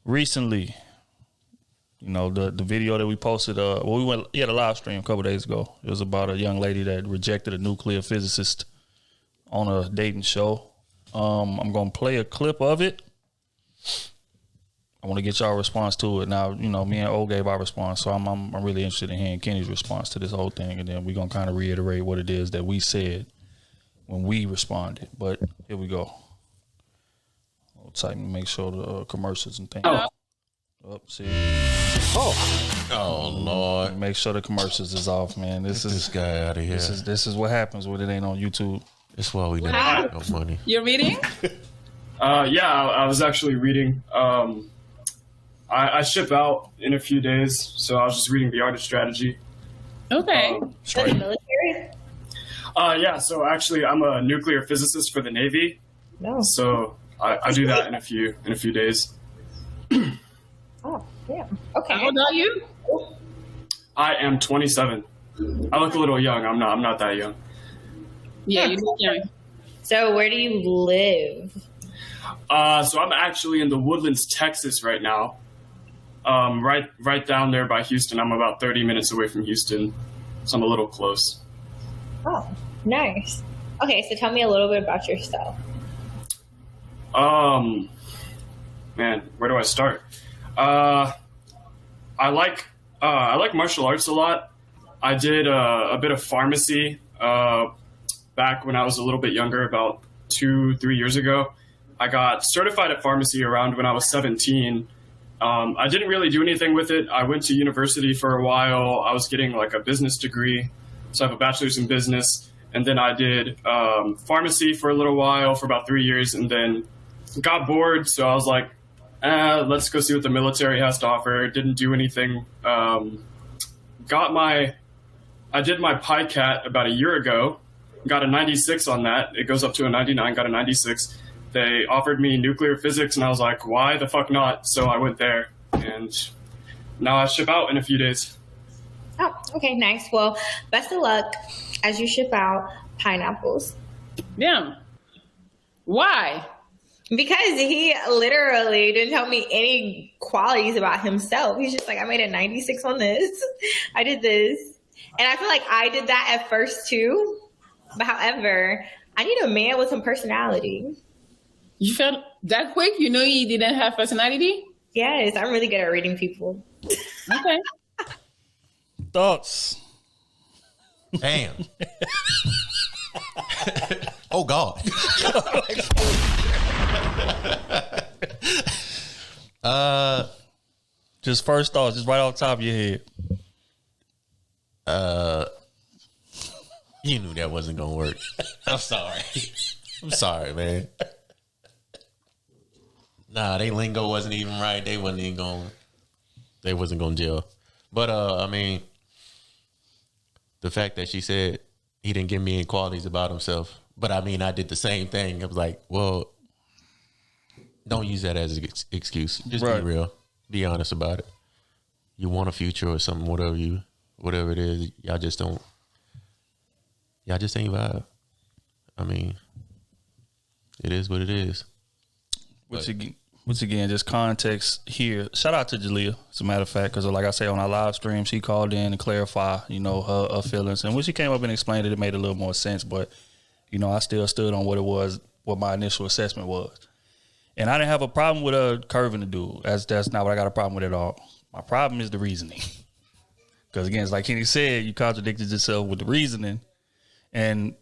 recently, you know, the video that we posted, he had a live stream a couple days ago. It was about a young lady that rejected a nuclear physicist on a dating show. I'm going to play a clip of it. I want to get y'all response to it. Now, you know, me and O gave our response, so I'm really interested in hearing Kenny's response to this whole thing, and then we're going to kind of reiterate what it is that we said when we responded. But here we go. I'll type and make sure the commercials and things. See. Oh Lord! Make sure the commercials is off, man. This guy out of here. This is what happens when it ain't on YouTube. That's why we never get no money. You're reading? Yeah, I was actually reading. I ship out in a few days, so I was just reading The Art of Strategy. Okay. For the military? Yeah, so actually I'm a nuclear physicist for the Navy. No. So I do that in a few days. Oh, yeah. Okay. How old are you? I am 27. I look a little young. I'm not that young. Yeah, you look young. So where do you live? So I'm actually in the Woodlands, Texas right now. Right down there by Houston. I'm about 30 minutes away from Houston, so I'm a little close. Oh, nice. Okay, so tell me a little bit about yourself. Man, where do I start? I like martial arts a lot. I did a bit of pharmacy back when I was a little bit younger, about 2-3 years ago. I got certified at pharmacy around when I was 17. I didn't really do anything with it. I went to university for a while. I was getting like a business degree. So I have a bachelor's in business. And then I did pharmacy for a little while, for about 3 years, and then got bored. So I was like, let's go see what the military has to offer. Didn't do anything. I did my PICAT about a year ago. Got a 96 on that. It goes up to a 99, got a 96. They offered me nuclear physics, and I was like, why the fuck not? So I went there, and now I ship out in a few days. Oh, okay, nice. Well, best of luck as you ship out pineapples. Yeah. Why? Because he literally didn't tell me any qualities about himself. He's just like, I made a 96 on this. I did this. And I feel like I did that at first too. But however, I need a man with some personality. You felt that quick? You know you didn't have personality? Yes, I'm really good at reading people. Okay. Thoughts? Damn. Oh God. Just first thoughts, just right off the top of your head. You knew that wasn't gonna work. I'm sorry. I'm sorry, man. Nah, they lingo wasn't even right. They wasn't gonna gel. But I mean, the fact that she said he didn't give me any qualities about himself, but I mean, I did the same thing. I was like, well, don't use that as an excuse. Just right. Be real. Be honest about it. You want a future or something, whatever it is, y'all just ain't vibe. I mean, it is what it is. Which again, just context here. Shout out to Jalea, as a matter of fact, because like I say on our live stream, she called in to clarify, you know, her feelings. And when she came up and explained it, it made a little more sense. But, you know, I still stood on what it was, what my initial assessment was. And I didn't have a problem with her curving the dude. That's not what I got a problem with at all. My problem is the reasoning. Because again, it's like Kenny said, you contradicted yourself with the reasoning. And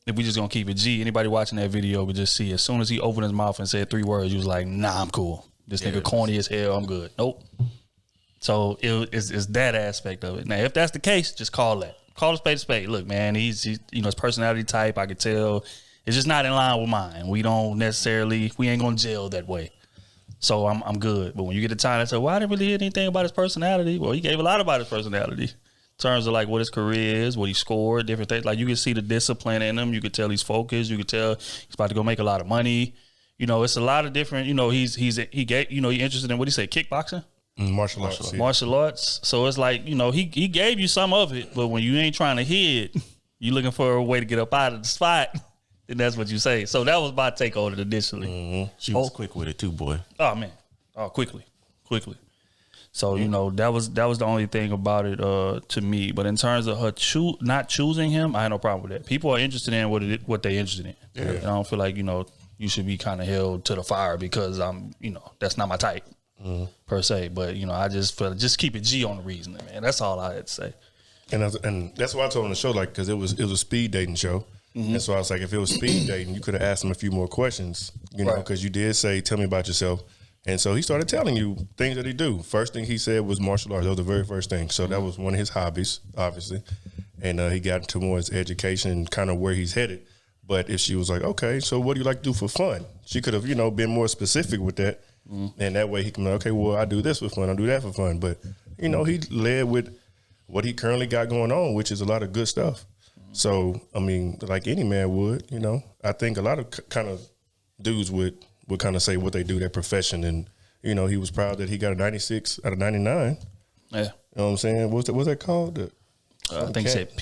if we just gonna keep it G, anybody watching that video could just see as soon as he opened his mouth and said 3 words, he was like, nah, I'm cool. This nigga corny as hell, I'm good. Nope. So it's that aspect of it. Now, if that's the case, just call that. Call a spade. Look, man, he's you know, his personality type, I could tell, it's just not in line with mine. We ain't gonna gel that way. So I'm good. But when you get the time, I say, well, I didn't really hear anything about his personality. Well, he gave a lot about his personality. In terms of like what his career is, what he scored, different things. Like you can see the discipline in him. You could tell he's focused. You could tell he's about to go make a lot of money. You know, it's a lot of different, you know, he's interested in, what do you say, kickboxing? Martial arts. Martial arts. So it's like, you know, he gave you some of it, but when you ain't trying to hear it, you looking for a way to get up out of the spot, then that's what you say. So that was my take on it initially. Mm-hmm. She was quick with it too, boy. Oh, man. Oh, quickly. quickly. So, you know, that was the only thing about it to me. But in terms of her not choosing him, I had no problem with that. People are interested in what they're interested in. Yeah. And I don't feel like, you know, you should be kind of held to the fire because that's not my type per se. But, you know, I just feel just keep it G on the reasoning, man. That's all I had to say. And that's why I told him the show, like, because it was a speed dating show. Mm-hmm. And so I was like, if it was speed dating, you could have asked him a few more questions, you know, because you did say, tell me about yourself. And so he started telling you things that he do. First thing he said was martial arts. That was the very first thing. So that was one of his hobbies, obviously. And he got into more his education and kind of where he's headed. But if she was like, okay, so what do you like to do for fun? She could have, you know, been more specific with that. Mm-hmm. And that way he can, okay, well, I do this for fun. I do that for fun. But, you know, he led with what he currently got going on, which is a lot of good stuff. Mm-hmm. So, I mean, like any man would, you know, I think a lot of kind of dudes would kind of say what they do, their profession. And, you know, he was proud that he got a 96 out of 99. Yeah. You know what I'm saying? What's that called? I think he said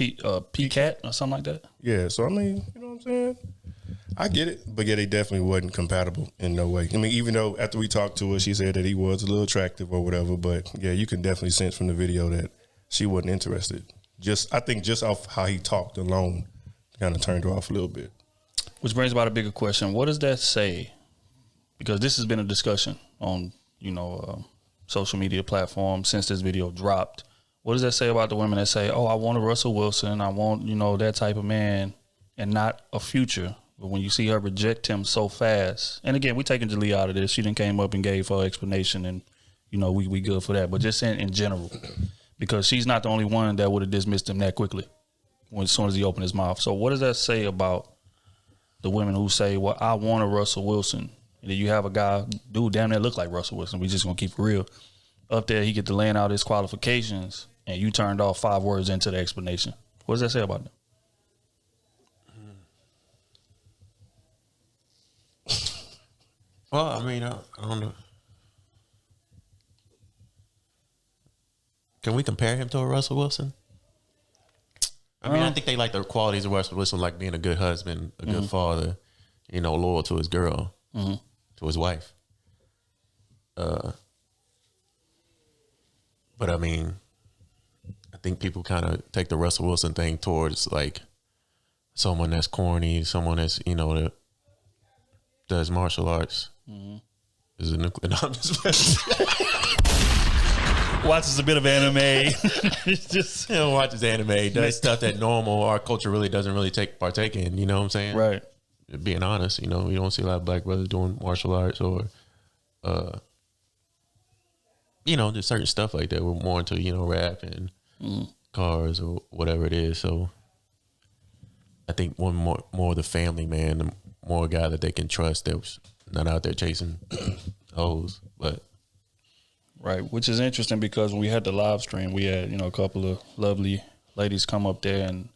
P-Cat or something like that. Yeah. So, I mean, you know what I'm saying? I get it. But, yeah, they definitely wasn't compatible in no way. I mean, even though after we talked to her, she said that he was a little attractive or whatever. But, yeah, you can definitely sense from the video that she wasn't interested. I think just off how he talked alone kind of turned her off a little bit. Which brings about a bigger question. What does that say? Because this has been a discussion on, you know, social media platforms since this video dropped. What does that say about the women that say, oh, I want a Russell Wilson, I want, you know, that type of man and not a Future? But when you see her reject him so fast, and again, we're taking Jalea out of this. She done came up and gave her explanation and, you know, we good for that. But just in general, because she's not the only one that would have dismissed him that quickly as soon as he opened his mouth. So what does that say about the women who say, well, I want a Russell Wilson? And then you have a guy, dude, damn near look like Russell Wilson. We just gonna keep it real. Up there, he get to laying out his qualifications, and you turned off 5 words into the explanation. What does that say about them? Well, I mean, I don't know. Can we compare him to a Russell Wilson? I mean, I think they like the qualities of Russell Wilson, like being a good husband, a good father, you know, loyal to his girl. To his wife. But I mean, I think people kind of take the Russell Wilson thing towards like someone that's corny, someone that's, you know, that does martial arts. Is a nuclear. No, I'm just watches a bit of anime. Just, you know, watches anime, does stuff that normal our culture really doesn't really partake in, you know what I'm saying? Right. Being honest, you know, we don't see a lot of black brothers doing martial arts or, you know, there's certain stuff like that. We're more into, you know, rap and cars or whatever it is. So I think one more the family man, the more a guy that they can trust that's not out there chasing hoes. But right, which is interesting because when we had the live stream, we had, you know, a couple of lovely ladies come up there and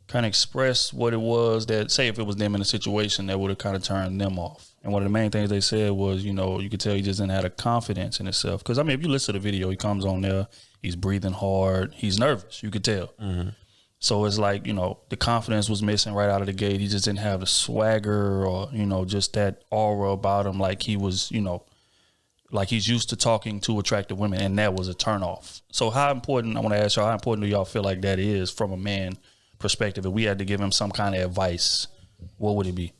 kind of express what it was that, say if it was them in a situation that would have kind of turned them off. And one of the main things they said was, you know, you could tell he just didn't have a confidence in himself. Because, I mean, if you listen to the video, he comes on there, he's breathing hard, he's nervous, you could tell. So it's like, you know, the confidence was missing right out of the gate. He just didn't have the swagger or, you know, just that aura about him like he was, you know, like he's used to talking to attractive women, and that was a turnoff. So how important, I want to ask y'all, how important do y'all feel like that is from a man perspective? If we had to give him some kind of advice, what would it be?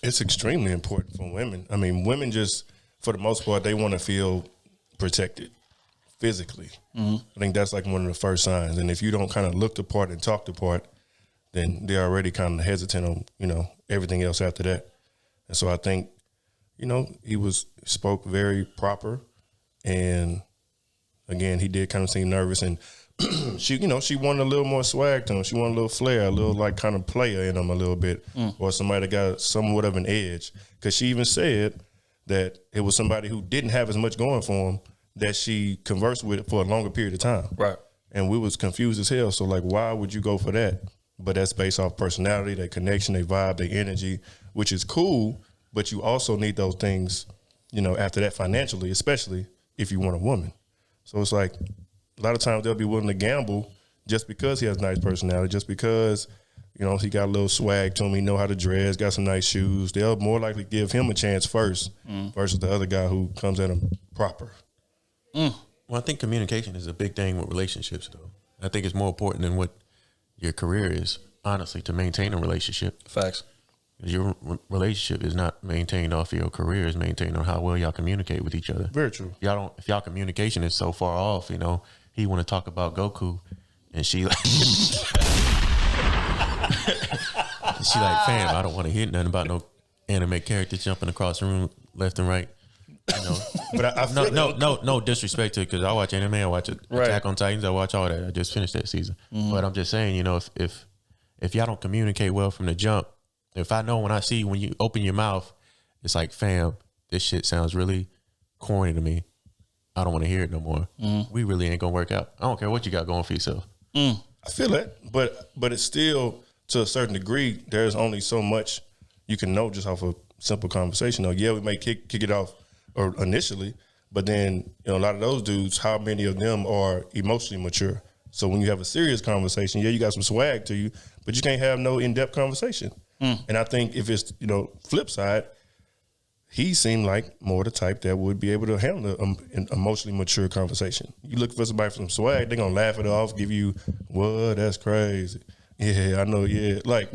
It's extremely important for women. I mean, women just, for the most part, they want to feel protected physically. I think that's like one of the first signs. And if you don't kind of look the part and talk the part, then they're already kind of hesitant on, you know, everything else after that. And so I think, you know, he spoke very proper. And again, he did kind of seem nervous, and she, you know, she wanted a little more swag to him. She wanted a little flair, a little like kind of player in him a little bit, or somebody that got somewhat of an edge. Because she even said that it was somebody who didn't have as much going for him that she conversed with for a longer period of time. Right. And we was confused as hell. So like, why would you go for that? But that's based off personality, their connection, their vibe, their energy, which is cool. But you also need those things, you know, after that financially, especially if you want a woman. So it's like, a lot of times they'll be willing to gamble just because he has a nice personality, just because you know, he got a little swag to him. He know how to dress, got some nice shoes. They'll more likely give him a chance first versus the other guy who comes at him proper. Well, I think communication is a big thing with relationships, though. I think it's more important than what your career is, honestly, to maintain a relationship. Facts. Your relationship is not maintained off your career; it's maintained on how well y'all communicate with each other. Very true. If y'all communication is so far off, you know, he want to talk about Goku, and she like, she like, fam, I don't want to hear nothing about no anime character jumping across the room left and right. You know, But I feel no disrespect to it, because I watch anime, I watch Attack on Titans, I watch all that. I just finished that season, but I'm just saying, you know, if y'all don't communicate well from the jump, if I know when you open your mouth, it's like, fam, this shit sounds really corny to me. I don't want to hear it no more. We really ain't gonna work out. I don't care what you got going for yourself. I feel that, but it's still, to a certain degree, there's only so much you can know just off a simple conversation. Though, yeah, we may kick it off or initially, but then, you know, a lot of those dudes, how many of them are emotionally mature? So when you have a serious conversation, yeah, you got some swag to you, but you can't have no in-depth conversation. And I think if it's, you know, flip side, he seemed like more the type that would be able to handle an emotionally mature conversation. You look for somebody for some swag, they're going to laugh it off, give you, what, that's crazy. Yeah, I know, yeah. Like,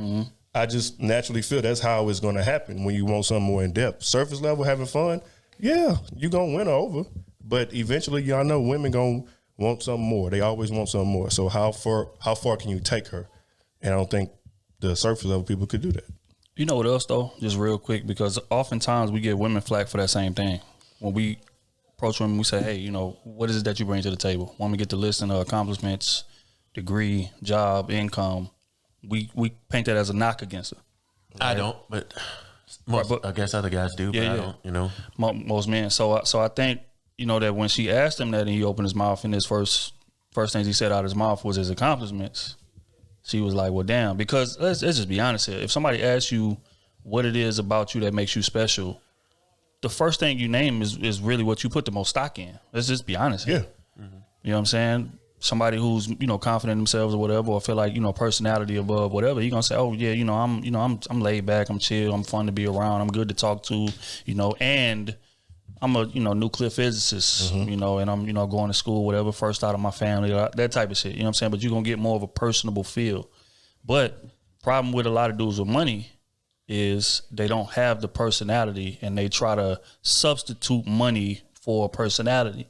I just naturally feel that's how it's going to happen when you want something more in-depth. Surface level, having fun, yeah, you're going to win her over. But eventually, y'all know women going to want something more. They always want something more. So how far can you take her? And I don't think the surface level people could do that. You know what else, though? Just real quick, because oftentimes we get women flack for that same thing. When we approach women, we say, hey, you know, what is it that you bring to the table? When we get the listing of accomplishments, degree, job, income, we paint that as a knock against her. Right? I don't, but I guess other guys do, but I don't, you know. Most men. So I think, you know, that when she asked him that and he opened his mouth and his first things he said out of his mouth was his accomplishments, she was like, well, damn, because let's just be honest here. If somebody asks you what it is about you that makes you special, the first thing you name is really what you put the most stock in. Let's just be honest here. Yeah. You know what I'm saying? Somebody who's, you know, confident in themselves or whatever, or feel like, you know, personality above whatever, you're gonna say, oh yeah, I'm laid back, I'm chill, I'm fun to be around, I'm good to talk to, you know, and I'm a, you know, nuclear physicist, you know, and I'm, you know, going to school, whatever, first out of my family, that type of shit. You know what I'm saying? But you're going to get more of a personable feel. But problem with a lot of dudes with money is they don't have the personality and they try to substitute money for personality.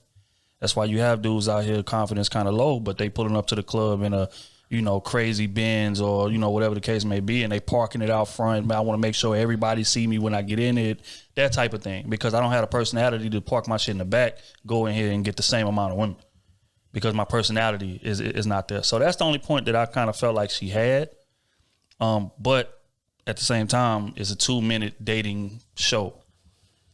That's why you have dudes out here, confidence kind of low, but they pulling up to the club in a, you know, crazy Benz or, you know, whatever the case may be, and they parking it out front. I want to make sure everybody see me when I get in it, that type of thing. Because I don't have a personality to park my shit in the back, go in here and get the same amount of women. Because my personality is not there. So that's the only point that I kind of felt like she had. But at the same time, it's a 2-minute dating show.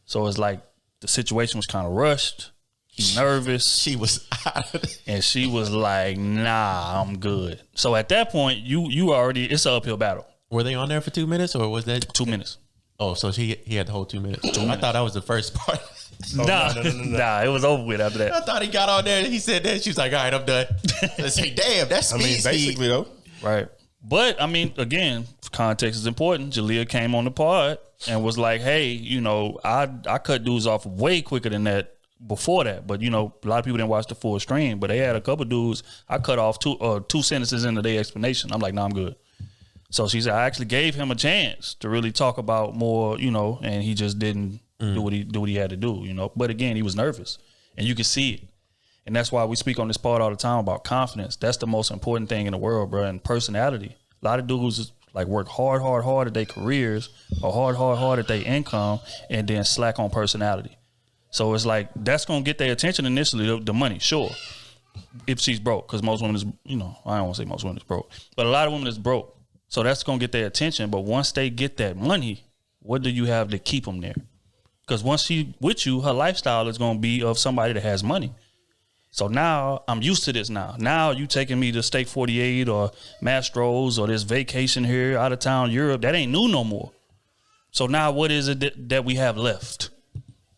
So it's like the situation was kind of rushed. He nervous. She was out of it. And she was like, nah, I'm good. So at that point, you already, it's an uphill battle. Were they on there for 2 minutes or was that 2 minutes? Oh, so he had the whole 2 minutes. I thought that was the first part. Nah, it was over with after that. I thought he got on there and he said that. She was like, all right, I'm done. I say, damn, that's speed. Basically though. Right. But, I mean, again, context is important. Jalea came on the pod and was like, hey, you know, I cut dudes off way quicker than that before that. But, you know, a lot of people didn't watch the full stream. But they had a couple dudes I cut off two sentences into their explanation. I'm like, nah, I'm good. So she said, I actually gave him a chance to really talk about more, you know, and he just didn't do what he had to do, you know. But, again, he was nervous. And you could see it. And that's why we speak on this part all the time about confidence. That's the most important thing in the world, bro. And personality. A lot of dudes like work hard at their careers or hard at their income and then slack on personality. So it's like that's going to get their attention initially, the money, sure. If she's broke, because most women is, you know, I don't want to say most women is broke, but a lot of women is broke. So that's going to get their attention. But once they get that money, what do you have to keep them there? Because once she with you, her lifestyle is going to be of somebody that has money. So now I'm used to this now. Now you taking me to Steak 48 or Mastro's or this vacation here out of town Europe. That ain't new no more. So now what is it that we have left?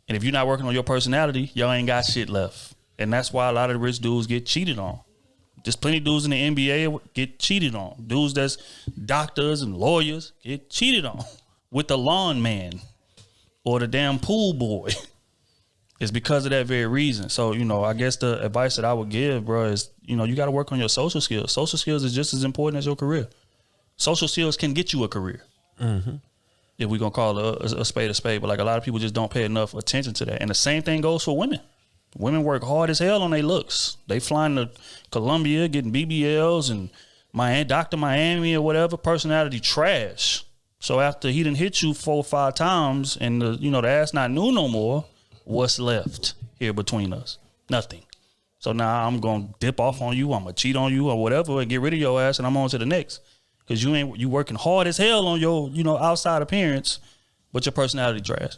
And if you're not working on your personality, y'all ain't got shit left. And that's why a lot of the rich dudes get cheated on. There's plenty of dudes in the NBA get cheated on. Dudes that's doctors and lawyers get cheated on with the lawn man or the damn pool boy. It's because of that very reason. So, I guess the advice that I would give, bro, is, you got to work on your social skills. Social skills is just as important as your career. Social skills can get you a career. Mm-hmm. If we're going to call a spade a spade. But like a lot of people just don't pay enough attention to that. And the same thing goes for women. Women work hard as hell on their looks. They flying to Columbia, getting BBLs and Dr. Miami or whatever, personality trash. So after he done hit you 4 or 5 times and the ass not new no more, what's left here between us? Nothing. So now I'm going to dip off on you. I'm going to cheat on you or whatever and get rid of your ass and I'm on to the next. Because you working hard as hell on your, outside appearance, but your personality trash.